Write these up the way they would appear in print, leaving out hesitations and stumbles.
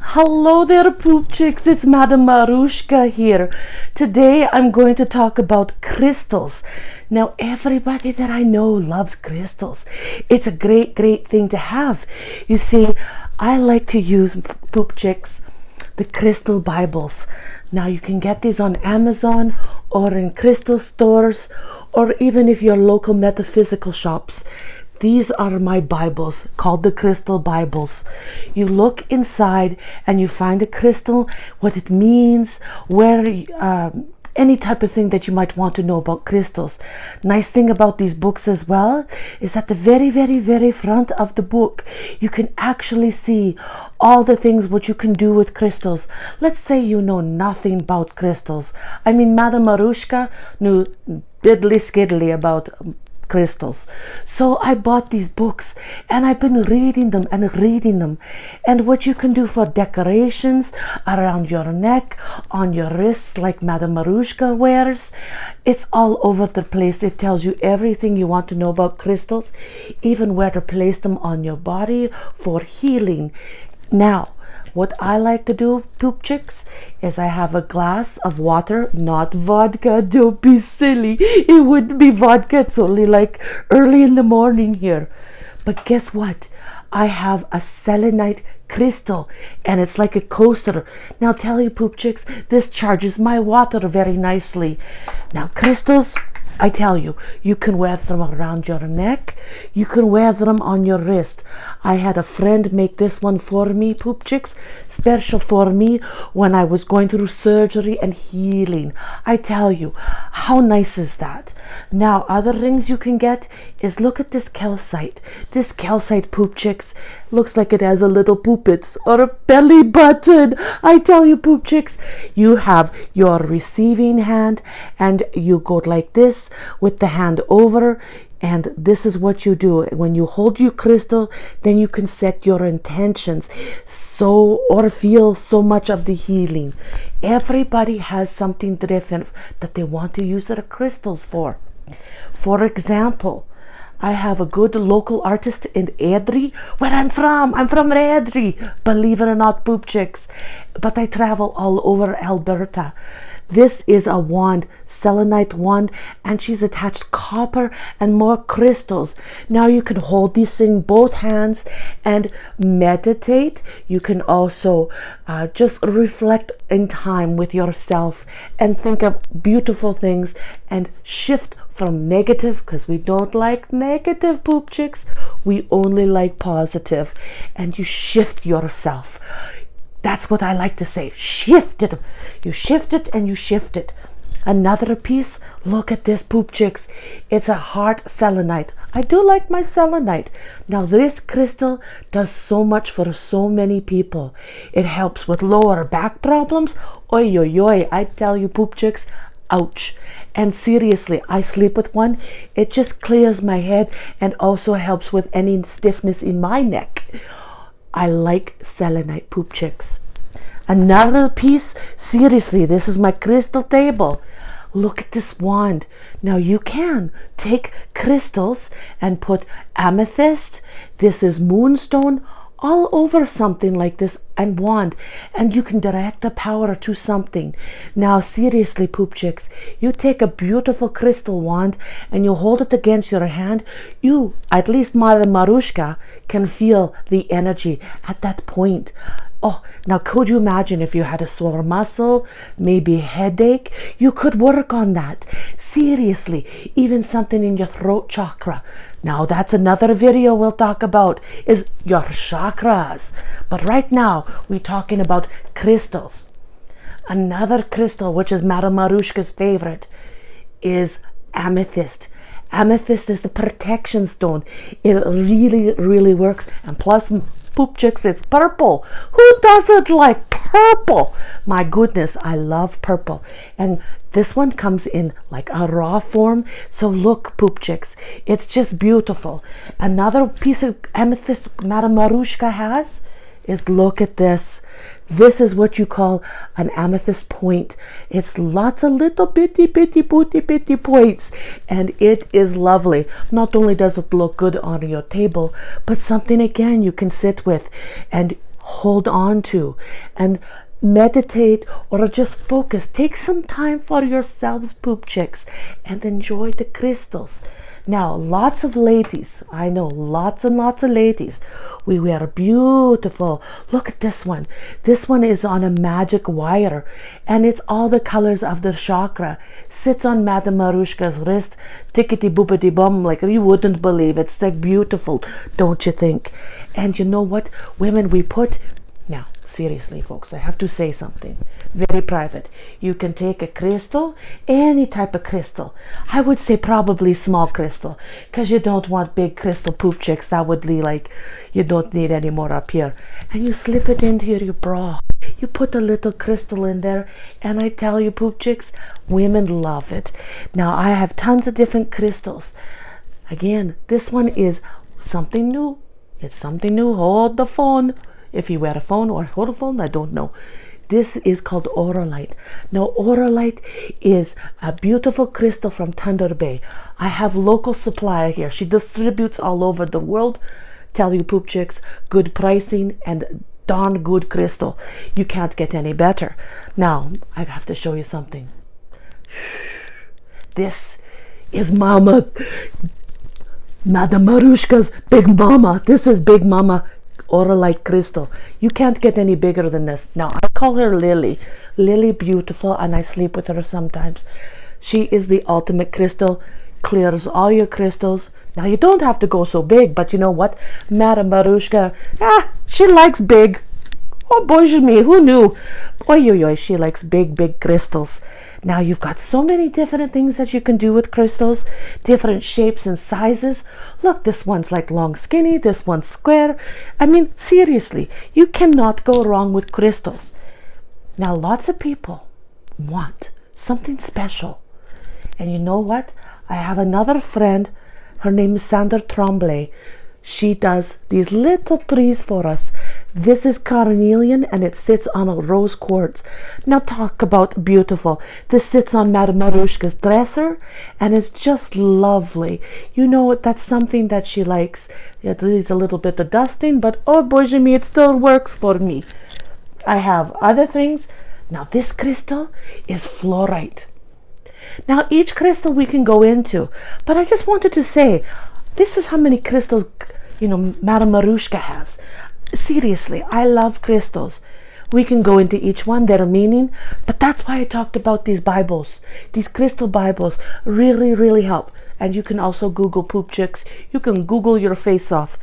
Hello there, poop chicks. It's Madame Marushka here. Today I'm going to talk about crystals. Now, everybody that I know loves crystals. It's a great thing to have. You see, I like to use, poop chicks, the crystal Bibles. Now, you can get these on Amazon or in crystal stores, or even if your local metaphysical shops. These are my Bibles called the Crystal Bibles. You look inside and you find the crystal, what it means, where any type of thing that you might want to know about crystals. Nice thing about these books as well is at the very front of the book, you can actually see all the things what you can do with crystals. Let's say you know nothing about crystals. I mean, Madame Marushka knew diddly skiddly about crystals. So I bought these books and I've been reading them and what you can do for decorations around your neck, on your wrists like Madame Marushka wears. It's all over the place. It tells you everything you want to know about crystals, even where to place them on your body for healing. Now, what I like to do, poop chicks, is I have a glass of water, not vodka. Don't be silly. It wouldn't be vodka. It's only like early in the morning here. But guess what? I have a selenite crystal and it's like a coaster. Now tell you, poop chicks, this charges my water very nicely. Now crystals, I tell you, you can wear them around your neck. You can wear them on your wrist. I had a friend make this one for me, poop chicks, special for me when I was going through surgery and healing. I tell you, how nice is that? Now, other things you can get is look at this calcite. This calcite, poop chicks, looks like it has a little poopits or a belly button. I tell you, poop chicks, you have your receiving hand and you go like this with the hand over, and this is what you do. When you hold your crystal, then you can set your intentions or feel so much of the healing. Everybody has something different that they want to use their crystals for. For example, I have a good local artist in Edri, where I'm from. I'm from Edri, believe it or not, poop chicks. But I travel all over Alberta. This is a wand, selenite wand, and she's attached copper and more crystals. Now you can hold this in both hands and meditate. You can also just reflect in time with yourself and think of beautiful things and shift from negative, because we don't like negative, poop chicks. We only like positive. And you shift yourself. That's what I like to say. Shift it. You shift it and you shift it. Another piece, look at this, poop chicks. It's a heart selenite. I do like my selenite. Now this crystal does so much for so many people. It helps with lower back problems. Oi, oi, oi. I tell you, poop chicks, ouch. And seriously, I sleep with one. It just clears my head and also helps with any stiffness in my neck. I like selenite, poop chicks. Another piece, seriously, this is my crystal table. Look at this wand. Now you can take crystals and put amethyst, this is moonstone, all over something like this and wand, and you can direct the power to something. Now seriously, poop chicks, you take a beautiful crystal wand and you hold it against your hand. You, at least Madame Marushka, can feel the energy at that point. Oh, now could you imagine if you had a sore muscle, maybe a headache? You could work on that. Seriously, even something in your throat chakra. Now that's another video we'll talk about, is your chakras. But right now, we're talking about crystals. Another crystal, which is Madame Marushka's favorite, is amethyst. Amethyst is the protection stone. It really works. And plus, poop chicks, it's purple. Who doesn't like purple? My goodness, I love purple. And this one comes in like a raw form. So look, poop chicks, it's just beautiful. Another piece of amethyst Madame Marushka has is, look at this. This is what you call an amethyst point. It's lots of little bitty points, and it is lovely. Not only does it look good on your table, but something again you can sit with and hold on to and meditate or just focus. Take some time for yourselves, poop chicks, and enjoy the crystals. Now, lots of ladies, I know lots and lots of ladies, we wear beautiful. Look at this one. This one is on a magic wire, and it's all the colors of the chakra. Sits on Madame Marushka's wrist, tickety boopity bum, like you wouldn't believe. It's like beautiful, don't you think? And you know what, women, we put, now seriously folks, I have to say something very private. You can take a crystal, any type of crystal. I would say probably small crystal, because you don't want big crystal poop chicks. That would be like, you don't need any more up here. And you slip it into your bra. You put a little crystal in there, and I tell you, poop chicks, women love it. Now, I have tons of different crystals. Again, this one is something new. It's something new. Hold the phone. If you wear a phone or hold a phone, I don't know. This is called Oralite. Now, Oralite is a beautiful crystal from Thunder Bay. I have local supplier here. She distributes all over the world. Tell you, poop chicks, good pricing and darn good crystal. You can't get any better. Now, I have to show you something. This is Madame Marushka's Big Mama. This is Big Mama Oralite crystal. You can't get any bigger than this. Now, I call her Lily. Lily beautiful, and I sleep with her sometimes. She is the ultimate crystal. Clears all your crystals. Now, you don't have to go so big, but you know what? Madame Marushka, she likes big. Oh, boy, me, who knew? Oy, she likes big crystals. Now, you've got so many different things that you can do with crystals, different shapes and sizes. Look, this one's like long, skinny, this one's square. I mean, seriously, you cannot go wrong with crystals. Now, lots of people want something special. And you know what? I have another friend. Her name is Sandra Tremblay. She does these little trees for us. This is carnelian, and it sits on a rose quartz. Now talk about beautiful. This sits on Madame Marushka's dresser, and it's just lovely. You know, that's something that she likes. It needs a little bit of dusting, but oh boy, Jimmy, it still works for me. I have other things. Now this crystal is fluorite. Now each crystal we can go into, but I just wanted to say, this is how many crystals, Madame Marushka has. Seriously, I love crystals. We can go into each one, their meaning, but that's why I talked about these Bibles. These crystal Bibles really help. And you can also Google poop chicks. You can Google your face off.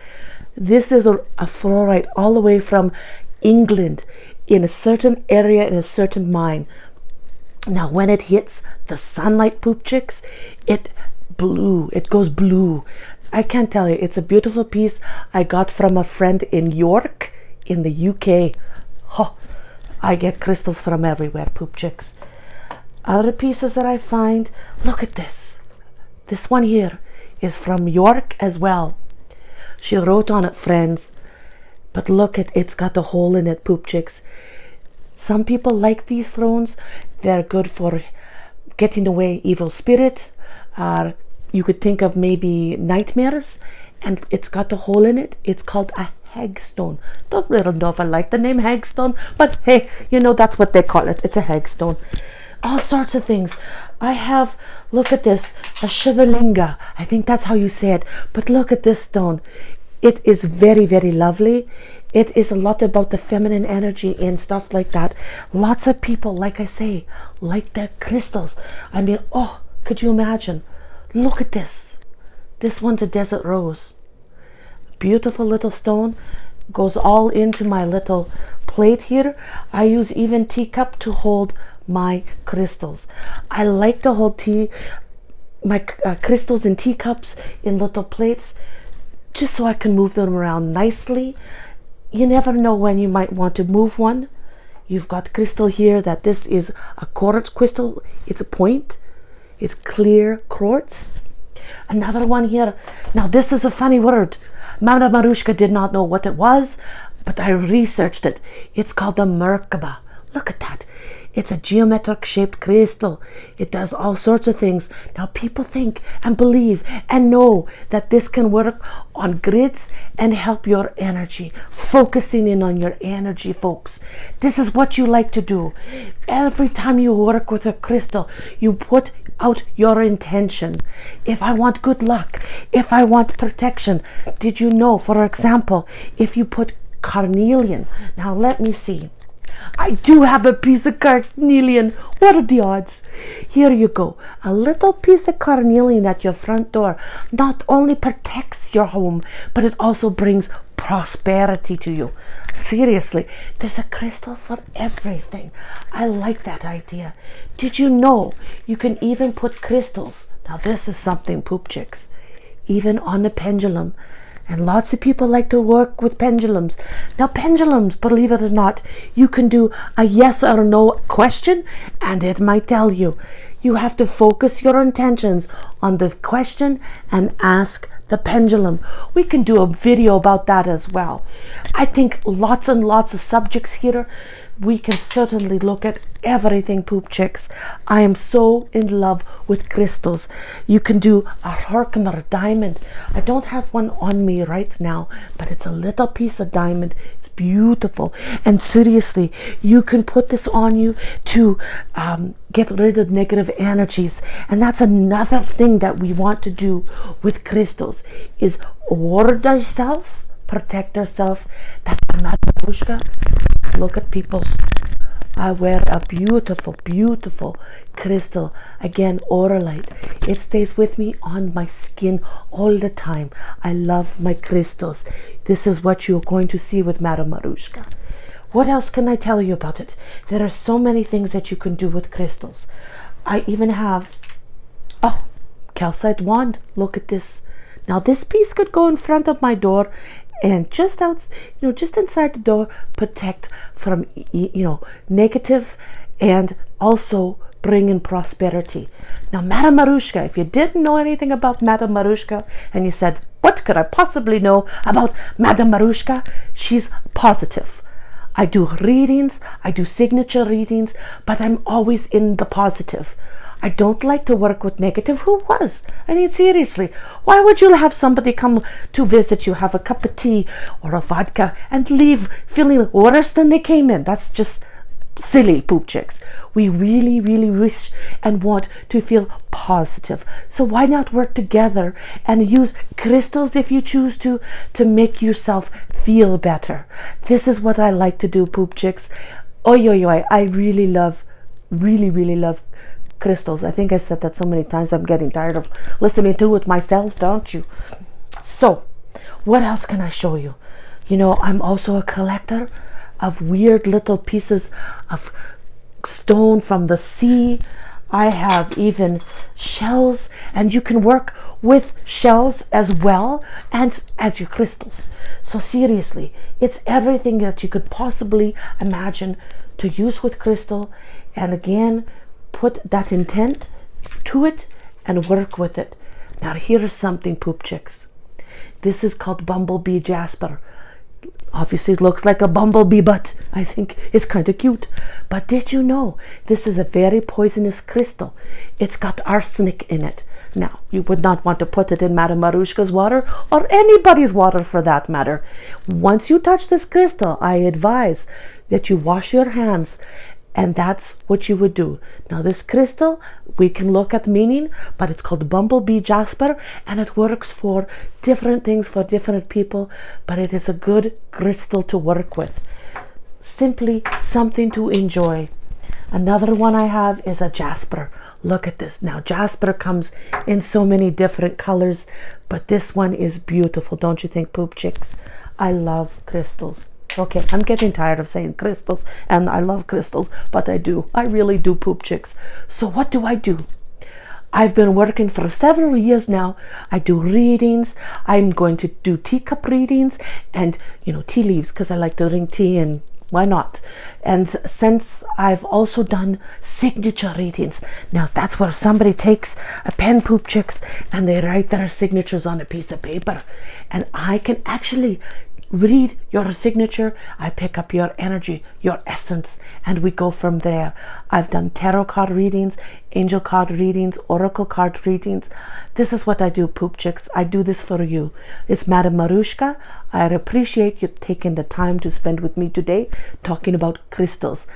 This is a fluorite all the way from England, in a certain area, in a certain mine. Now, when it hits the sunlight, poop chicks, it goes blue. I can't tell you, it's a beautiful piece I got from a friend in York in the UK. I get crystals from everywhere, poop chicks. Other pieces that I find, look at this. This one here is from York as well. She wrote on it, friends. But look at, it's got a hole in it, poop chicks. Some people like these thrones. They're good for getting away evil spirit. You could think of maybe nightmares, and it's got a hole in it. It's called a hagstone. Don't really know if I like the name hagstone, but hey, that's what they call it. It's a hagstone. All sorts of things. I have, look at this, a shivalinga. I think that's how you say it. But look at this stone. It is very lovely. It is a lot about the feminine energy and stuff like that. Lots of people, like I say, like their crystals. I mean, could you imagine? Look at this. This one's a desert rose. Beautiful little stone. Goes all into my little plate here. I use even teacup to hold my crystals. I like to hold my crystals in teacups in little plates, just so I can move them around nicely. You never know when you might want to move one. You've got crystal here that this is a quartz crystal. It's a point. It's clear quartz. Another one here. Now this is a funny word. Madame Marushka did not know what it was, but I researched it. It's called the Merkaba. Look at that. It's a geometric shaped crystal. It does all sorts of things. Now people think and believe and know that this can work on grids and help your energy. Focusing in on your energy, folks. This is what you like to do. Every time you work with a crystal, you put out your intention. If I want good luck, if I want protection. Did you know, for example, if you put carnelian, now let me see. I do have a piece of carnelian. What are the odds? Here you go. A little piece of carnelian at your front door not only protects your home, but it also brings prosperity to you. Seriously, there's a crystal for everything. I like that idea. Did you know you can even put crystals? Now this is something, poop chicks. Even on a pendulum. And lots of people like to work with pendulums. Now pendulums, believe it or not, you can do a yes or no question and it might tell you. You have to focus your intentions on the question and ask the pendulum. We can do a video about that as well. I think lots and lots of subjects here. We can certainly look at everything, poop chicks. I am so in love with crystals. You can do a Herkimer diamond. I don't have one on me right now, but it's a little piece of diamond. It's beautiful. And seriously, you can put this on you to get rid of negative energies. And that's another thing that we want to do with crystals is ward ourselves, protect ourselves. That's Madame Marushka. Look at people's. I wear a beautiful, beautiful crystal. Again, Auralite. It stays with me on my skin all the time. I love my crystals. This is what you're going to see with Madame Marushka. What else can I tell you about it? There are so many things that you can do with crystals. I even have, calcite wand. Look at this. Now this piece could go in front of my door and just out, just inside the door, protect from, negative and also bring in prosperity. Now, Madame Marushka, if you didn't know anything about Madame Marushka and you said, what could I possibly know about Madame Marushka? She's positive. I do readings, I do signature readings, but I'm always in the positive. I don't like to work with negative. Who was? I mean, seriously, why would you have somebody come to visit you, have a cup of tea or a vodka and leave feeling worse than they came in? That's just silly, poop chicks. We really, really wish and want to feel positive. So why not work together and use crystals if you choose to make yourself feel better? This is what I like to do, poop chicks. I really love crystals. I think I said that so many times I'm getting tired of listening to it myself, don't you? So what else can I show you? I'm also a collector of weird little pieces of stone from the sea. I have even shells, and you can work with shells as well and as your crystals. So seriously, it's everything that you could possibly imagine to use with crystal. And again, put that intent to it and work with it. Now here's something, poop chicks. This is called bumblebee jasper. Obviously it looks like a bumblebee, but I think it's kind of cute. But did you know this is a very poisonous crystal? It's got arsenic in it. Now, you would not want to put it in Madame Marushka's water or anybody's water for that matter. Once you touch this crystal, I advise that you wash your hands. And that's what you would do. Now this crystal, we can look at meaning, but it's called bumblebee jasper, and it works for different things for different people, but it is a good crystal to work with. Simply something to enjoy. Another one I have is a jasper. Look at this. Now jasper comes in so many different colors, but this one is beautiful. Don't you think, poop chicks? I love crystals. Okay, I'm getting tired of saying crystals, and I love crystals, but I do. I really do, poop chicks. So what do? I've been working for several years now. I do readings. I'm going to do teacup readings and, tea leaves, because I like to drink tea, and why not? And since I've also done signature readings. Now that's where somebody takes a pen, poop chicks, and they write their signatures on a piece of paper. And I can actually read your signature, I pick up your energy, your essence, and we go from there. I've done tarot card readings, angel card readings, oracle card readings. This is what I do, Poop Chicks. I do this for you. It's Madame Marushka. I appreciate you taking the time to spend with me today talking about crystals.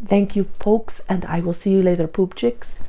Thank you, folks, and I will see you later, Poop Chicks.